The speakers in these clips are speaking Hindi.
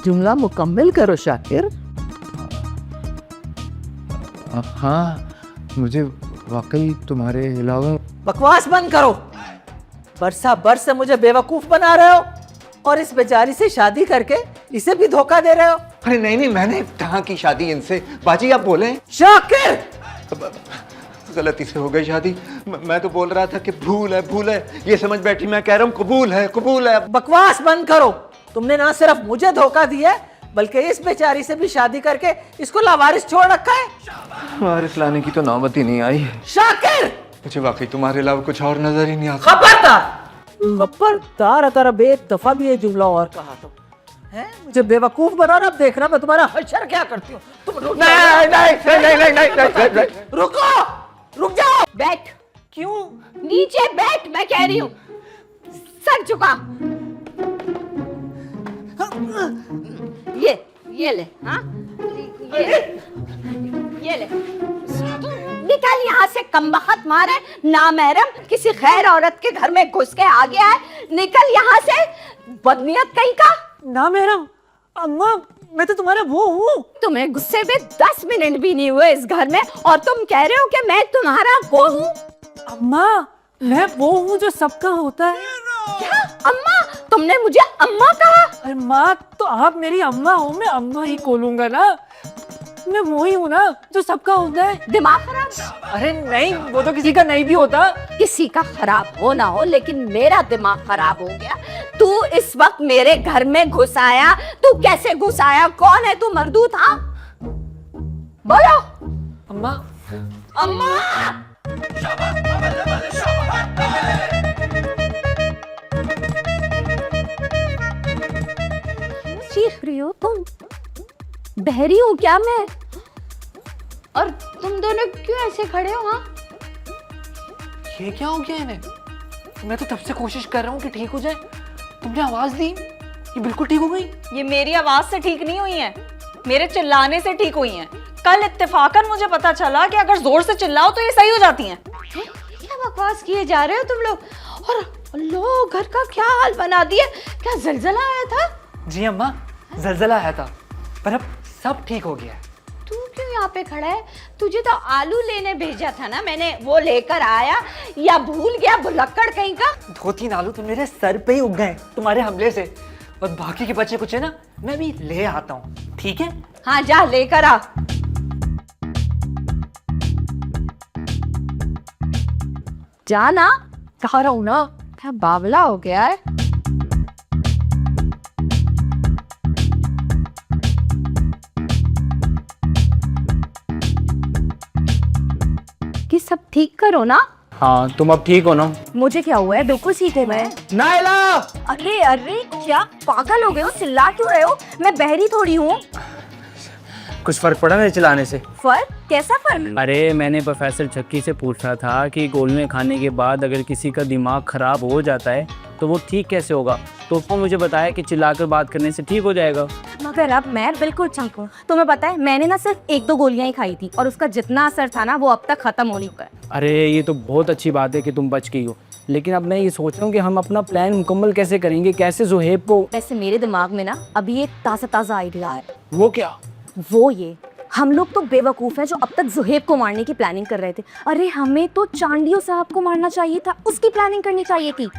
जुमला मुकम्मल करो शाकिर। हाँ, मुझे वाकई तुम्हारे अलावा। बकवास बंद करो। बरस से मुझे बेवकूफ बना रहे हो और इस बेचारी से शादी करके इसे भी धोखा दे रहे हो। अरे नहीं नहीं, मैंने कहाँ की शादी इनसे। बाजी आप बोले। शाकिर, गलती से हो गई शादी। मैं तो बोल रहा था कि भूल है, ये समझ बैठी। मैं कह रहा हूँ कबूल है। बकवास बंद करो। तुमने ना सिर्फ मुझे धोखा दिया है बल्कि इस बेचारी से भी शादी करके इसको लावारिस छोड़ रखा है। वारिस लाने की तो नौबत ही नहीं आई। शाकिर, मुझे वाकई तुम्हारे अलावा कुछ और नजर ही नहीं आता। खबरदार अगर अब एक दफा भी ये जुमला और कहा तो है मुझे बेवकूफ बनाना। अब देखना मैं तुम्हारा हशर क्या करती हूँ। तुम रुक नहीं। रुक जाओ। बैठ। क्यों? नीचे बैठ, मैं कह रही हूँ। सर झुका। ये ले। हाँ, ये ले। निकल यहाँ से, कमबख्त मारे नामहरम किसी खैर औरत के घर में घुस के आ गया है। निकल यहाँ से, बदनीयत कहीं का। ना मेरा अम्मा, मैं तो तुम्हारा वो हूँ। तुम्हें गुस्से में 10 मिनट भी नहीं हुए इस घर में और तुम कह रहे हो कि मैं तुम्हारा वो हूँ। अम्मा, मैं वो हूँ जो सबका होता है। क्या? अम्मा? तुमने मुझे अम्मा कहा? अरे माँ, तो आप मेरी अम्मा हो, मैं अम्मा ही बोलूंगा ना। मैं वो ही हूँ ना जो सबका होता है। दिमाग खराब? अरे नहीं, वो तो किसी का नहीं भी होता। किसी का खराब हो ना हो, लेकिन मेरा दिमाग खराब हो गया। तू इस वक्त मेरे घर में घुस आया। तू कैसे घुस आया? कौन है तू? मर्दूत? हाँ, बोलो। अम्मा, अम्मा! चीख रही हो तुम? बहरी हूँ क्या मैं? और तुम दोनों क्यों ऐसे खड़े हो? हाँ, ये क्या हो गया इन्हें? मैं तो तब से कोशिश कर रहा हूँ कि ठीक हो जाए। तुमने आवाज दी, ये बिल्कुल ठीक हो गई। ये मेरी आवाज से ठीक नहीं हुई है, मेरे चिल्लाने से ठीक हुई हैं। कल इत्तेफाकन मुझे पता चला कि अगर जोर से चिल्लाओ तो ये सही हो जाती हैं। क्या बकवास किए जा रहे हो तुम लोग? और लो, घर का क्या हाल बना दिया। क्या जलजला आया था? जी अम्मा, जलजला आया था पर अब सब ठीक हो गया। तू क्यों यहाँ पे खड़ा है? तुझे तो आलू लेने भेजा था ना मैंने, वो लेकर आया या भूल गया भुलक्कड़ कहीं का? 2-3 आलू तो मेरे सर पे ही उग गए तुम्हारे हमले से, और बाकी के बचे कुछ है ना, मैं भी ले आता हूँ, ठीक है? हाँ, जा लेकर आ। जा ना, कह रहा हूँ ना। क्या बावला हो गया है? कि सब ठीक करो ना। हाँ, तुम अब ठीक हो ना? मुझे क्या हुआ है? बिल्कुल ठीक है मैं। नायला! अरे अरे, क्या पागल हो गए हो? चिल्ला क्यों रहे हो? मैं बहरी थोड़ी हूँ। कुछ फर्क पड़ा मेरे चलाने से? फर्क? कैसा फर्क? अरे मैंने प्रोफेसर झक्की से पूछा था कि गोलमें खाने के बाद अगर किसी का दिमाग खराब हो जाता है तो वो ठीक कैसे होगा, तो उसने मुझे बताया कि चिल्लाकर बात करने से ठीक हो जाएगा। मगर अब मैं बिल्कुल ठीक हूँ। तुम्हें पता है, मैंने ना सिर्फ 1-2 गोलियां ही खाई थी और उसका जितना असर था ना वो अब तक खत्म हो चुका है। अरे ये तो बहुत अच्छी बात है कि तुम बच गई हो, लेकिन अब मैं ये सोच रहा हूँ कि हम अपना प्लान मुकम्मल कैसे करेंगे, कैसे ज़ुहैब को। वैसे मेरे दिमाग में ना अभी एक ताज़ा आइडिया है। वो क्या? वो ये, हम लोग तो बेवकूफ़ हैं जो अब तक ज़ुहैब को मारने की प्लानिंग कर रहे थे। अरे हमें तो चांडियो साहब को मारना चाहिए था, उसकी प्लानिंग करनी चाहिए थी।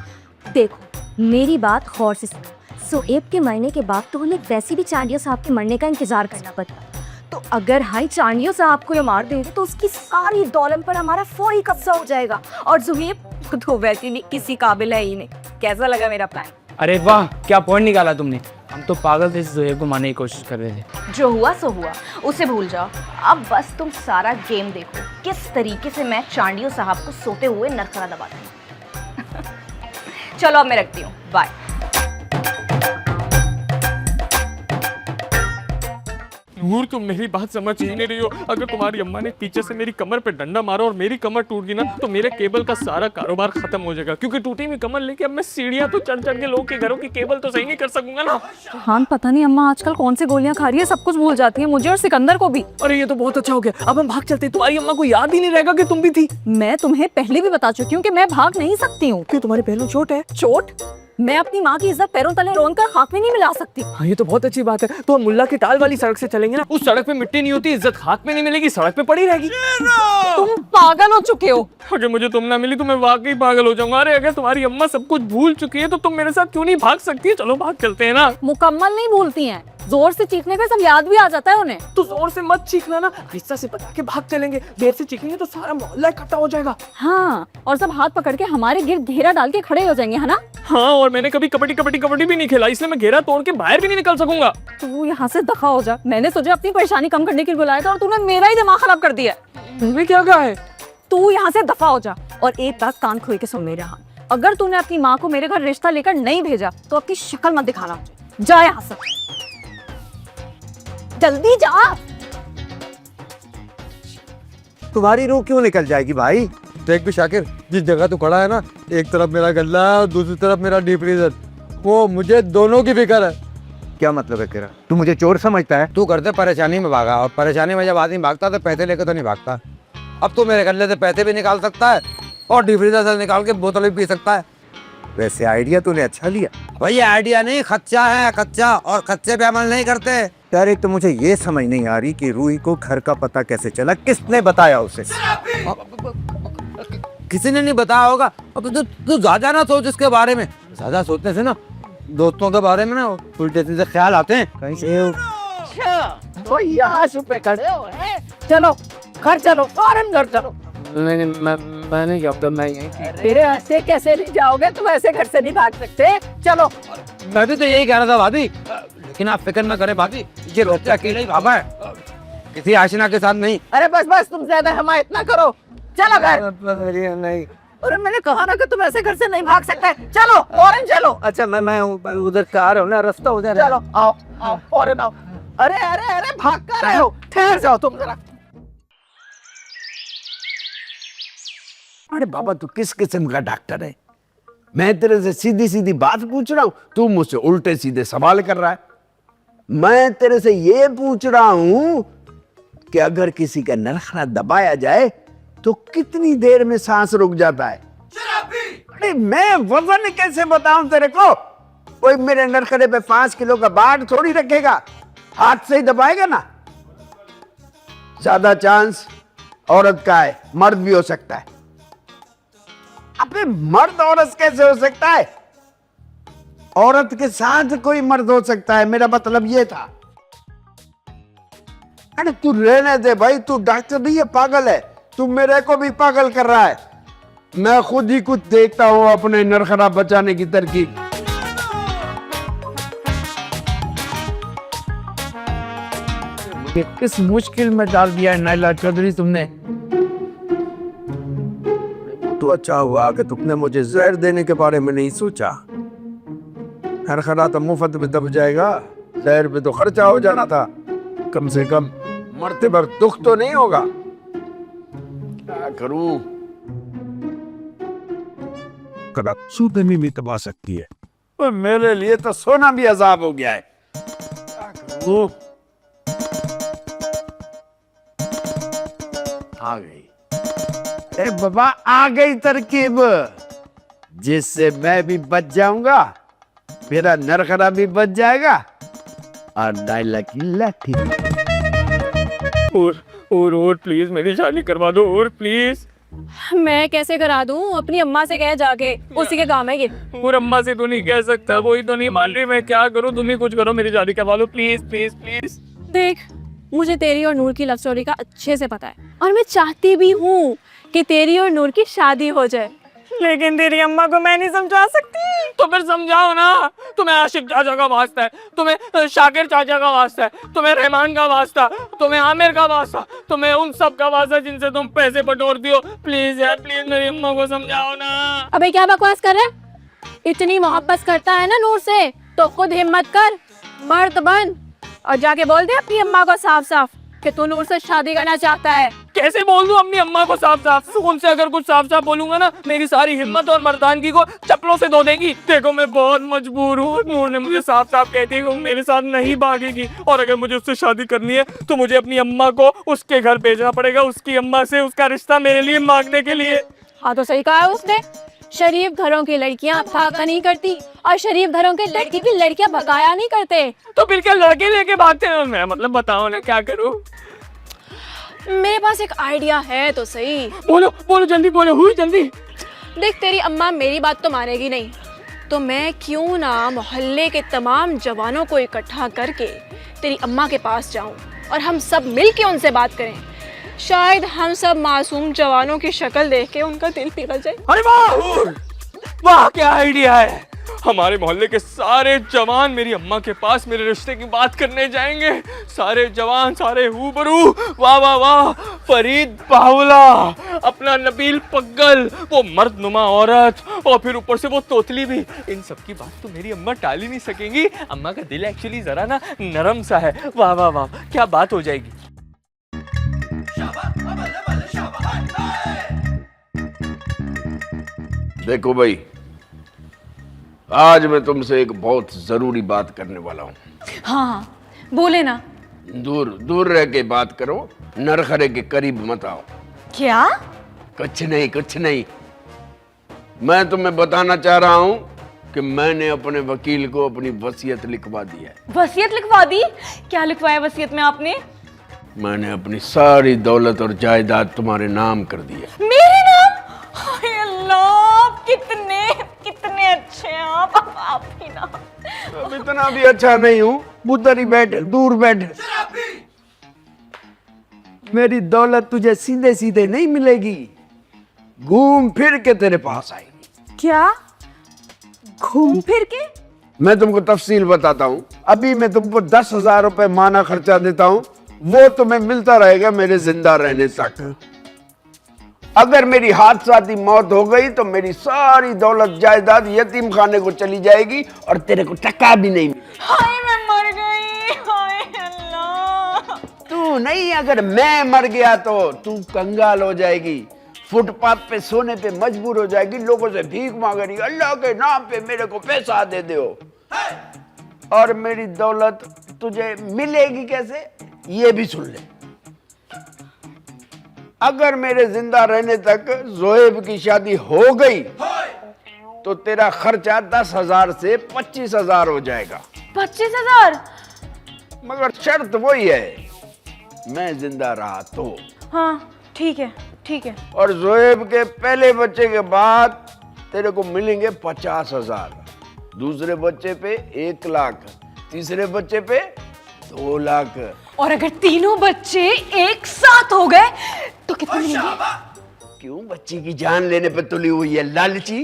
देखो मेरी बात गौर से सुनो। ज़ुहैब के मरने के बाद तो हमें वैसे भी चांडियो साहब के मरने का इंतजार करना पड़ता। तो अगर हाई चांडियो साहब को ये मार देंगे तो उसकी सारी दौलत पर हमारा फौरी कब्जा हो जाएगा, और ज़ुहैब तो वैसे भी किसी काबिल है ही नहीं। कैसा लगा मेरा प्लान? अरे वाह, क्या पॉइंट निकाला तुमने। हम तो पागल थे ज़ुहैब को मारने की कोशिश कर रहे थे। जो हुआ सो हुआ, उसे भूल जाओ। अब बस तुम सारा गेम देखो, किस तरीके से मैं चांडियो साहब को सोते हुए नरखरा दबाती हूँ। चलो अब मैं रखती हूँ, बाय। नूर, तुम मेरी बात समझ ही नहीं रही हो। अगर तुम्हारी अम्मा ने पीछे से मेरी कमर पे डंडा मारा और मेरी कमर टूट गई ना, तो मेरे केबल का सारा कारोबार खत्म हो जाएगा। क्योंकि टूटी हुई कमर लेके अब मैं सीढ़ियां तो चढ़ चढ़ के लोगों के घरों की केबल तो सही नहीं कर सकूंगा ना। हाँ, पता नहीं अम्मा आजकल कौन सी गोलियां खा रही है, सब कुछ भूल जाती है, मुझे और सिकंदर को भी। अरे ये तो बहुत अच्छा हो गया, अब हम भाग चलते। तुम्हारी अम्मा को याद ही नहीं रहेगा कि तुम भी थी। मैं तुम्हें पहले भी बता चुकी हूँ कि मैं भाग नहीं सकती हूँ। क्यों, तुम्हारे पहलू चोट है? चोट? मैं अपनी माँ की इज्जत पैरों तले रोन कर खाक में नहीं मिला सकती। हाँ ये तो बहुत अच्छी बात है। तो हम मुल्ला की टाल वाली सड़क से चलेंगे ना, उस सड़क पे मिट्टी नहीं होती, इज्जत खाक में नहीं मिलेगी, सड़क पे पड़ी रहेगी। तुम पागल हो चुके हो। अगर मुझे तुम ना मिली तो मैं वाकई पागल हो जाऊंगा। अरे अगर तुम्हारी अम्मा सब कुछ भूल चुकी है तो तुम मेरे साथ क्यों नहीं भाग सकती है? चलो भाग चलते हैं ना। मुकम्मल नहीं भूलती हैं, जोर से चीखने पे सब याद भी आ जाता है उन्हें। तो जोर से मत चीखना ना, हिस्सा से बता के भाग चलेंगे। देर से चीखेंगे तो सारा मोहल्ला इकट्ठा हो जाएगा। हाँ, और सब हाथ पकड़ के हमारे गिर्द घेरा डाल के खड़े हो जाएंगे, है ना? हाँ, और मैंने कभी कबड्डी भी नहीं खेला, इसलिए मैं घेरा तोड़ के बाहर भी नहीं निकल सकूंगा। तू यहाँ से दफा हो जा। मैंने तुझे अपनी परेशानी कम करने के लिए बुलाया था और तूने मेरा ही दिमाग खराब कर दिया। तुमने क्या कहा है? तू यहाँ से दफा हो जा और एक बात कान खोल के सुन मेरे हाथ। अगर तूने अपनी माँ को मेरे घर रिश्ता लेकर नहीं भेजा तो अपनी शक्ल मत दिखाना। जा यहाँ से, जल्दी जा। तुम्हारी रूह क्यों निकल जाएगी भाई? देख भी शाकिर, जिस जगह तू खड़ा है ना, एक तरफ मेरा गल्ला है और दूसरी तरफ मेरा डीप फ्रीजर, वो मुझे दोनों की फिक्र है। क्या मतलब है तेरा? तू मुझे चोर समझता है? तू करते परेशानी में भागा, और परेशानी में जब आदमी भागता तो पैसे लेकर तो नहीं भागता। अब तू मेरे गल्ले से पैसे भी निकाल सकता है और डीप फ्रीजर से निकाल के बोतल भी पी सकता है। वैसे आइडिया तूने अच्छा लिया। भाई आइडिया नहीं, खच्चा है खच्चा, और खच्चे पे अमल नहीं करते। यार एक तो मुझे ये समझ नहीं आ रही कि रूही को घर का पता कैसे चला, किसने बताया उसे? किसी ने नहीं बताया होगा। अब तू ज्यादा ना सोच इसके बारे में, ज्यादा सोचने से ना दोस्तों के बारे में ना उल्टे सीधे ख्याल आते हैं। कहीं से तो यहाँ छुपे खड़े हो हैं? चलो घर चलो, फौरन घर चलो। मैंने क्या पता, मैं यहीं तेरे हंसते कैसे नहीं जाओगे? तुम ऐसे घर से नहीं भाग सकते। चलो। मैं भी तो यही कह रहा था भाभी, लेकिन आप फिक्र न करें भाभी, ये बच्चा अकेला ही भागा है, किसी आशिना के साथ नहीं। अरे बस बस, तुम ज्यादा हिमायत ना करो। चलो घर। नहीं। अरे मैंने कहा ना कि तुम ऐसे घर से नहीं भाग सकते। चलो फौरन चलो। अच्छा मैं उधर से आ रहा हूँ ना, रास्ता उधर है। चलो आओ आओ फौरन आओ। अरे अरे अरे भाग कर रहे हो? ठहर जाओ तुम जरा। अरे बाबा, तू किस किस्म का डॉक्टर है? मैं तेरे से सीधी सीधी बात पूछ रहा हूं, तू मुझसे उल्टे सीधे सवाल कर रहा है। मैं तेरे से ये पूछ रहा हूं कि अगर किसी का नरखरा दबाया जाए तो कितनी देर में सांस रुक जाता है? अरे मैं वजन कैसे बताऊं तेरे को? कोई मेरे नरखरे पे 5 किलो का बाढ़ थोड़ी रखेगा, हाथ से ही दबाएगा ना। ज्यादा चांस औरत का है, मर्द भी हो सकता है। अबे मर्द औरत कैसे हो सकता है? औरत के साथ कोई मर्द हो सकता है, मेरा मतलब ये था। अरे तू रहने दे भाई, तू डॉक्टर नहीं है, पागल है। तू मेरे को भी पागल कर रहा है। मैं खुद ही कुछ देखता हूँ अपने नरखरा बचाने की तरकीब। किस मुश्किल में डाल दिया है नाइला चौधरी तुमने। तो अच्छा हुआ कि तुमने मुझे जहर देने के बारे में नहीं सोचा। नरखरा तो मुफ्त में दब जाएगा, जहर पे तो खर्चा हो जाना था। कम से कम मरते पर दुख तो नहीं होगा। क्या करूं? कदा सूदनी भी दबा सकती है, और मेरे लिए तो सोना भी अजाब हो गया है। क्या करूं? आ गई। ए बाबा, आ गई तरकीब, जिससे मैं भी बच जाऊंगा, मेरा नरखरा भी बच जाएगा और नाइला की लाठी भी। और प्लीज मेरी शादी करवा दो, और प्लीज। मैं कैसे करा दूं? अपनी अम्मा से कह जाके, उसी के काम है ये। और अम्मा से तो नहीं कह सकता, वही तो नहीं मान रही। मैं क्या करूं? तुम ही कुछ करो, मेरी शादी करवा लो प्लीज प्लीज प्लीज। देख, मुझे तेरी और नूर की लव स्टोरी का अच्छे से पता है और मैं चाहती भी हूँ कि तेरी और नूर की शादी हो जाए, लेकिन तेरी अम्मा को मैं नहीं समझा सकती। तो फिर समझाओ ना। तुम्हें आशिक चाचा का वास्ता है, तुम्हें शाकिर चाचा का वास्ता है, तुम्हें रहमान का वास्ता, तुम्हें आमिर का वास्ता, तुम्हें उन सब का वास्ता जिनसे तुम पैसे बटोरती हो। प्लीज यार, प्लीज मेरी अम्मा को समझाओ ना। अबे क्या बकवास कर रहा है? इतनी मोहब्बत करता है ना नूर से, तो खुद हिम्मत कर, मर्द बन और जाके बोल दे अपनी अम्मा को साफ साफ कि तू नूर से शादी करना चाहता है। कैसे बोल दूं अपनी अम्मा को साफ साफ? उनसे अगर कुछ साफ साफ बोलूंगा ना, मेरी सारी हिम्मत और मर्दानगी को चप्पलों से धो देगी। देखो मैं बहुत मजबूर हूँ। नूर ने मुझे साफ साफ कहती है कि वो मेरे साथ नहीं भागेगी, और अगर मुझे उससे शादी करनी है तो मुझे अपनी अम्मा को उसके घर भेजना पड़ेगा, उसकी अम्मा से उसका रिश्ता मेरे लिए मांगने के लिए। हाँ तो सही कहा है उसने, शरीफ घरों की लड़कियां फाका नहीं करती और शरीफ घरों के लड़की भी लड़कियां बकाया नहीं करते। तो फिर क्या लड़के लेके भागते हैं? मैं मतलब बताओ ना क्या करूं? मेरे पास एक आइडिया है तो सही। बोलो बोलो जल्दी बोलो, हुई जल्दी। देख तेरी अम्मा मेरी बात तो मानेगी नहीं, तो मैं क्यों ना मोहल्ले के तमाम जवानों को इकट्ठा करके तेरी अम्मा के पास जाऊं और हम सब मिल के उनसे बात करें। शायद हम सब मासूम जवानों की शक्ल देख के उनका दिल पिघल जाए। अरे वाह वाह, क्या आइडिया है। हमारे मोहल्ले के सारे जवान मेरी अम्मा के पास मेरे रिश्ते की बात करने जाएंगे। सारे जवान, सारे हूबरू, वाह वाह वाह। फरीद बाहुला, अपना नबील पग्गल, वो मर्दनुमा औरत, और फिर ऊपर से वो तोतली भी। इन सब की बात तो मेरी अम्मा टाल ही नहीं सकेंगी। अम्मा का दिल एक्चुअली जरा ना नरम सा है। वाह वाह वाह, क्या बात हो जाएगी। देखो भाई, आज मैं तुमसे एक बहुत जरूरी बात करने वाला हूँ। हाँ बोले ना। दूर दूर रह के बात करो, नरखरे के करीब मत आओ। क्या? कुछ नहीं कुछ नहीं। मैं तुम्हें बताना चाह रहा हूँ कि मैंने अपने वकील को अपनी वसीयत लिखवा दी है। वसीयत लिखवा दी? क्या लिखवाया वसीयत में आपने? मैंने अपनी सारी दौलत और जायदाद तुम्हारे नाम कर दी है। मेरे नाम? हाय अल्लाह, कितने कितने अच्छे हैं आप ही ना। अब इतना भी अच्छा नहीं हूँ। उधर ही बैठ, दूर बैठ। मेरी दौलत तुझे सीधे सीधे नहीं मिलेगी, घूम फिर के तेरे पास आएगी। क्या? घूम फिर के? मैं तुमको तफसील बताता हूँ। अभी मैं तुमको 10,000 रुपए माना खर्चा देता हूँ, वो तुम्हें मिलता रहेगा मेरे जिंदा रहने तक। अगर मेरी हादसाती मौत हो गई तो मेरी सारी दौलत जायदाद यतीम खाने को चली जाएगी और तेरे को टका भी नहीं मिलेगा। हाय मैं मर गई, हाय अल्लाह। तू नहीं, अगर मैं मर गया तो तू कंगाल हो जाएगी, फुटपाथ पे सोने पे मजबूर हो जाएगी, लोगों से भीख मांगेगी, अल्लाह के नाम पे मेरे को पैसा दे दो। और मेरी दौलत तुझे मिलेगी कैसे, ये भी सुन ले। अगर मेरे जिंदा रहने तक जोहेब की शादी हो गई तो तेरा खर्चा 10,000 से 25,000 हो जाएगा। 25,000? मगर शर्त वही है, मैं जिंदा रहा तो। हाँ ठीक है ठीक है। और जोहेब के पहले बच्चे के बाद तेरे को मिलेंगे 50,000, दूसरे बच्चे पे 1 लाख, तीसरे बच्चे पे 2 लाख। और अगर तीनों बच्चे एक साथ हो गए तो कितने मिलेंगे? क्यों बच्ची की जान लेने पे तुली हुई है लालची।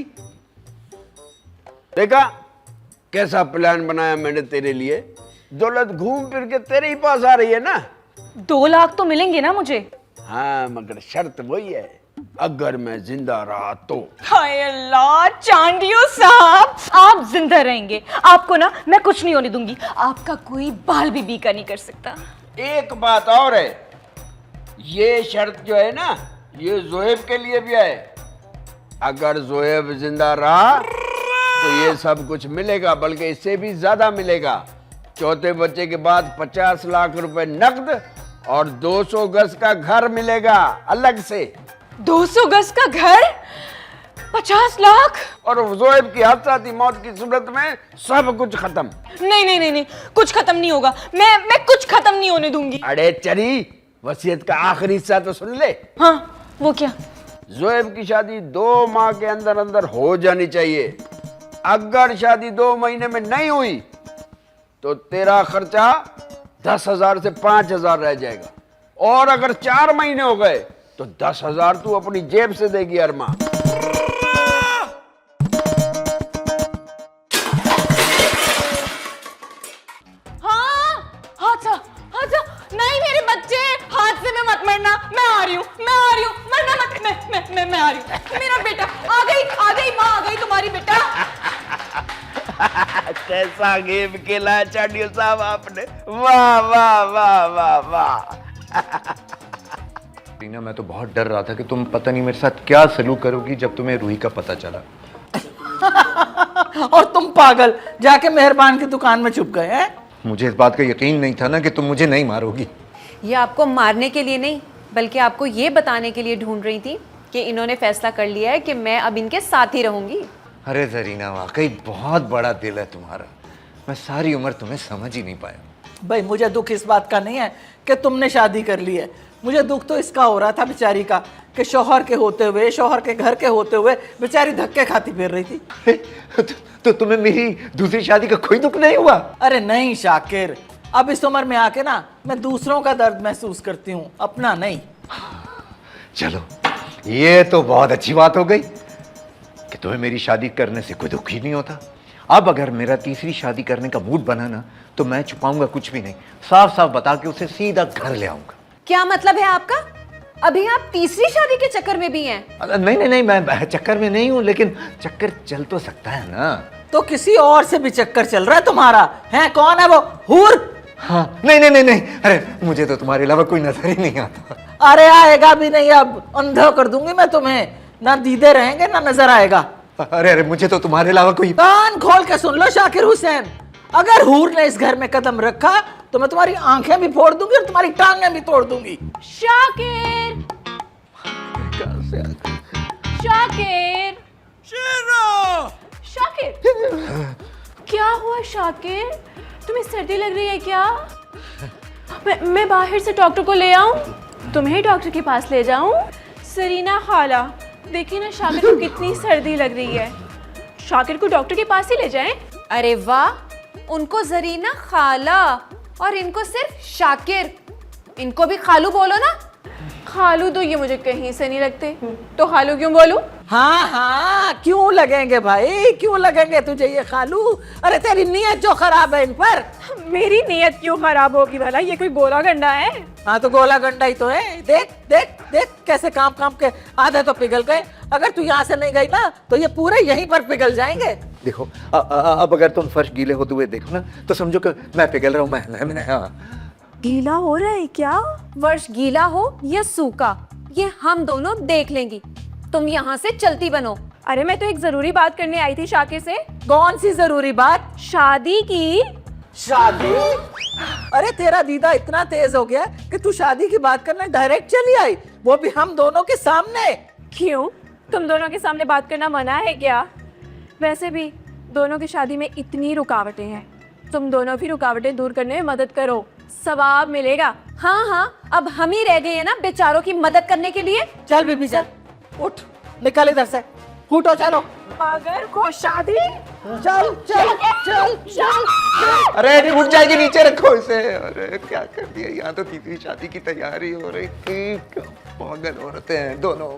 देखा कैसा प्लान बनाया मैंने तेरे लिए। दौलत घूम फिर के तेरे ही पास आ रही है ना। 2 लाख तो मिलेंगे ना मुझे? हाँ मगर शर्त वही है, अगर मैं जिंदा रहा तो। हाय अल्लाह, चांडियो साहब आप जिंदा रहेंगे, आपको ना मैं कुछ नहीं होने दूंगी। आपका कोई बाल भी बीका नहीं कर सकता। एक बात और है, ये शर्त जो है ना, ये जोहेब के लिए भी है। अगर जोहेब जिंदा रहा तो ये सब कुछ मिलेगा, बल्कि इससे भी ज्यादा मिलेगा। चौथे बच्चे के बाद 50 लाख रुपए नकद और 200 गज का घर मिलेगा अलग से। 200 गज का घर? 50 लाख? और जोहेब की हादसाती मौत की सूरत में सब कुछ खत्म। नहीं नहीं नहीं नहीं, कुछ खत्म नहीं होगा। मैं कुछ खत्म नहीं होने दूंगी। अरे चरी, वसीयत का आखिरी हिस्सा तो सुन ले। हाँ वो क्या? जोहेब की शादी 2 माह के अंदर अंदर हो जानी चाहिए। अगर शादी 2 महीने में नहीं हुई तो तेरा खर्चा 10,000 से 5,000 रह जाएगा, और अगर 4 महीने हो गए तो 10,000 तू अपनी जेब से देगी अरमा। हाँ हादसा हादसा। नहीं मेरे बच्चे, हादसे में मत मरना। मैं आ रही हूँ, मैं आ रही हूँ। मरना मत। मैं आ रही हूँ। मेरा बेटा आ गई माँ आ गई तुम्हारी बेटा। कैसा गेम खेला है चांडियो साहब आपने, वाह वाह वाह वाह वाह। रीना, मैं तो बहुत डर रहा था कि तुम पता नहीं मेरे साथ क्या सलूक करोगी जब तुम्हें रूही का पता चला। और तुम पागल जाके मेहरबान की दुकान में छुप गए हैं। मुझे इस बात का यकीन नहीं था ना कि तुम मुझे नहीं मारोगी। ये आपको मारने के लिए नहीं, बल्कि आपको ये बताने के लिए ढूंढ रही थी कि इन्होंने फैसला कर लिया है कि मैं अब इनके साथ ही रहूंगी। अरे जरीना, वाकई बहुत बड़ा दिल है तुम्हारा। मैं सारी उम्र तुम्हें समझ ही नहीं पाया। भाई मुझे दुख इस बात का नहीं है कि तुमने शादी कर ली है, मुझे दुख तो इसका हो रहा था बेचारी का कि शौहर के होते हुए, शौहर के घर के होते हुए बेचारी धक्के खाती फिर रही थी। तो तुम्हें मेरी दूसरी शादी का कोई दुख नहीं हुआ? अरे नहीं शाकिर, अब इस उम्र में आके ना मैं दूसरों का दर्द महसूस करती हूँ, अपना नहीं। चलो, ये तो बहुत अच्छी बात हो गई कि तुम्हें मेरी शादी करने से कोई दुख ही नहीं होता। अब अगर मेरा तीसरी शादी करने का मूड बना ना, तो मैं छुपाऊंगा कुछ भी नहीं, साफ साफ बता के उसे सीधा घर ले आऊंगा। क्या मतलब है आपका? अभी आप तीसरी शादी के चक्कर में भी हैं? नहीं नहीं नहीं, मैं चक्कर में नहीं हूँ, लेकिन चक्कर चल तो सकता है ना। तो किसी और से भी चक्कर चल रहा है तुम्हारा? है कौन है वो हूर? हाँ, नहीं नहीं नहीं नहीं, अरे मुझे तो तुम्हारे अलावा कोई नजर ही नहीं आता। अरे आएगा भी नहीं, अब अंधा कर दूंगी मैं तुम्हें, ना दीदे रहेंगे ना नजर आएगा। अरे अरे, मुझे तो तुम्हारे अलावा कोई। कान खोल के सुन लो शाकिर हुसैन, अगर हूर ने इस घर में कदम रखा तो मैं तुम्हारी आंखें भी फोड़ दूंगी और तुम्हारी टांगें भी तोड़ दूंगी। शाकिर, शाकिर, शाकिर, क्या हुआ शाकिर? तुम्हें सर्दी लग रही है क्या? मैं बाहर से डॉक्टर को ले आऊं? तुम्हें डॉक्टर के पास ले जाऊं? सरीना खाला, देखिए ना शाकिर को कितनी सर्दी लग रही है, शाकिर को डॉक्टर के पास ही ले जाएं। अरे वाह, उनको जरीना खाला और इनको सिर्फ शाकिर। इनको भी खालू बोलो ना। खालू तो ये मुझे कहीं से नहीं लगते, तो खालू क्यों बोलूं? हाँ हाँ, क्यों लगेंगे भाई, क्यों लगेंगे तुझे ये खालू? अरे तेरी नीयत जो खराब है इन पर। मेरी नीयत क्यों खराब होगी भला? ये कोई गोला गंडा है? हाँ तो गोला गंडा ही तो है। देख देख देख कैसे काम काम के आधे तो पिघल गए। अगर तू यहाँ से नहीं गई ना तो ये पूरे यहीं पर पिघल जाएंगे। देखो, अब अगर तुम फर्श गीले होते हुए देखो ना, तो समझो कि मैं पिघल रहा हूँ। मैं हाँ। गीला हो रहा है क्या? वर्ष गीला हो या सूखा, ये हम दोनों देख लेंगी। तुम यहाँ से चलती बनो। अरे मैं तो एक जरूरी बात करने आई थी शाकिर से। कौन सी जरूरी बात? शादी की। शादी? अरे तेरा दीदा इतना तेज हो गया कि तू शादी की बात करने डायरेक्ट चली आई, वो भी हम दोनों के सामने। क्यों, तुम दोनों के सामने बात करना मना है क्या? वैसे भी दोनों की शादी में इतनी रुकावटें हैं, तुम दोनों भी रुकावटें दूर करने में मदद करो, सवाब मिलेगा। हाँ हाँ, अब हम ही रह गए हैं ना बेचारों की मदद करने के लिए। चल बीबी चल, उठ, निकल इधर से, फूटो चलो। मगर को शादी? चल चल चल चल। अरे उठ जाएगी, नीचे रखो इसे। अरे क्या कर दिया, यहाँ तो तीसरी शादी की तैयारी हो रही थी। पागल औरतें हैं दोनों।